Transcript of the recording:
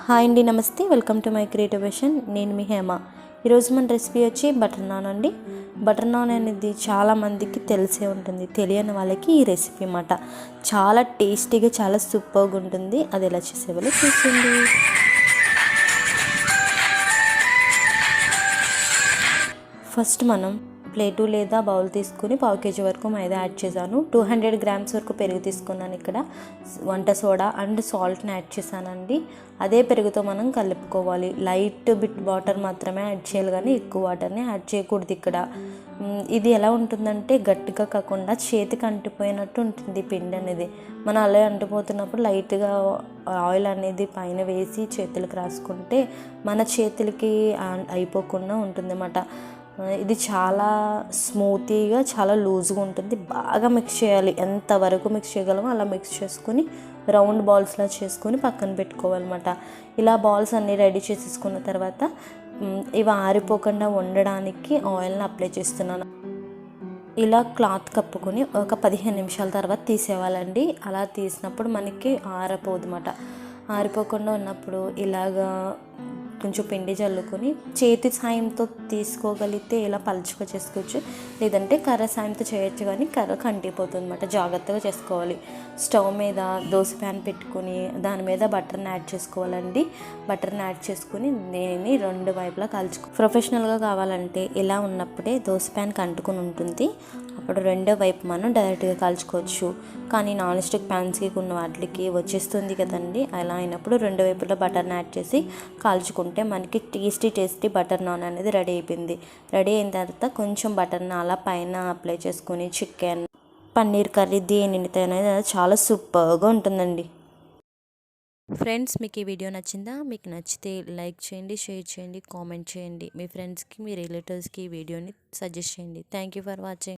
Hi అండి, నమస్తే. Welcome to my Creativation. నేను మీ హేమ. ఈరోజు మన రెసిపీ వచ్చి బటర్ నాన్ అండి. బటర్ నాన్ అనేది చాలామందికి తెలిసే ఉంటుంది, తెలియని వాళ్ళకి ఈ రెసిపీ అన్నమాట. చాలా టేస్టీగా, చాలా సూపర్గా ఉంటుంది. అది ఎలా చేసేవాళ్ళో చూసింది. ఫస్ట్ మనం ప్లేటు లేదా బౌల్ తీసుకుని పావు కేజీ వరకు మైదా యాడ్ చేశాను. 200 గ్రామ్స్ వరకు పెరుగు తీసుకున్నాను. ఇక్కడ వంట సోడా అండ్ సాల్ట్ని యాడ్ చేశానండి. అదే పెరుగుతో మనం కలుపుకోవాలి. లైట్ బిట్ వాటర్ మాత్రమే యాడ్ చేయాలి, కానీ ఎక్కువ వాటర్ని యాడ్ చేయకూడదు. ఇక్కడ ఇది ఎలా ఉంటుందంటే గట్టిగా కాకుండా చేతికి అంటిపోయినట్టు ఉంటుంది పిండి అనేది. మనం అలా అంటిపోతున్నప్పుడు లైట్గా ఆయిల్ అనేది పైన వేసి చేతులకు రాసుకుంటే మన చేతులకి అయిపోకుండా ఉంటుందన్నమాట. ఇది చాలా స్మూతీగా, చాలా లూజ్గా ఉంటుంది. బాగా మిక్స్ చేయాలి. ఎంతవరకు మిక్స్ చేయగలమో అలా మిక్స్ చేసుకుని రౌండ్ బాల్స్లా చేసుకుని పక్కన పెట్టుకోవాలన్నమాట. ఇలా బాల్స్ అన్నీ రెడీ చేసేసుకున్న తర్వాత ఇవి ఆరిపోకుండా ఉండడానికి ఆయిల్ని అప్లై చేస్తున్నాను. ఇలా క్లాత్ కప్పుకొని ఒక 15 నిమిషాల తర్వాత తీసేవాళ్ళండి. అలా తీసినప్పుడు మనకి ఆరిపోదన్నమాట. ఆరిపోకుండా ఉన్నప్పుడు ఇలాగా కొంచెం పిండి చల్లుకొని చేతి సాయంతో తీసుకోగలిగితే ఇలా పలుచగా చేసుకోవచ్చు, లేదంటే కర్ర సాయంతో చేయొచ్చు, కానీ కర్ర కంటిపోతుంది అన్నమాట. జాగ్రత్తగా చేసుకోవాలి. స్టవ్ మీద దోశ ప్యాన్ పెట్టుకొని దాని మీద బటర్ని యాడ్ చేసుకోవాలండి. బటర్ని యాడ్ చేసుకుని దీనిని రెండు వైపులా ప్రొఫెషనల్గా కావాలంటే ఇలా ఉన్నప్పుడే దోశ ప్యాన్కి అంటుకుని ఉంటుంది. అప్పుడు రెండో వైపు మనం డైరెక్ట్గా కాల్చుకోవచ్చు. కానీ నాన్ స్టిక్ ప్యాన్స్కి ఉన్న వాటికి వచ్చేస్తుంది కదండి. అలా అయినప్పుడు రెండు వైపులా బటర్ని యాడ్ చేసి కాల్చుకుంటే మనకి టేస్టీ బటర్ నాన్ అనేది రెడీ అయిపోయింది. రెడీ అయిన తర్వాత కొంచెం బటర్ని అలా పైన అప్లై చేసుకుని చికెన్, పన్నీర్ కర్రీ దేనితోనైనా చాలా సూపర్గా ఉంటుందండి. ఫ్రెండ్స్, మీకు ఈ వీడియో నచ్చిందా? మీకు నచ్చితే లైక్ చేయండి, షేర్ చేయండి, కామెంట్ చేయండి. మీ ఫ్రెండ్స్కి, మీ రిలేటివ్స్కి ఈ వీడియోని సజెస్ట్ చేయండి. Thank you for watching.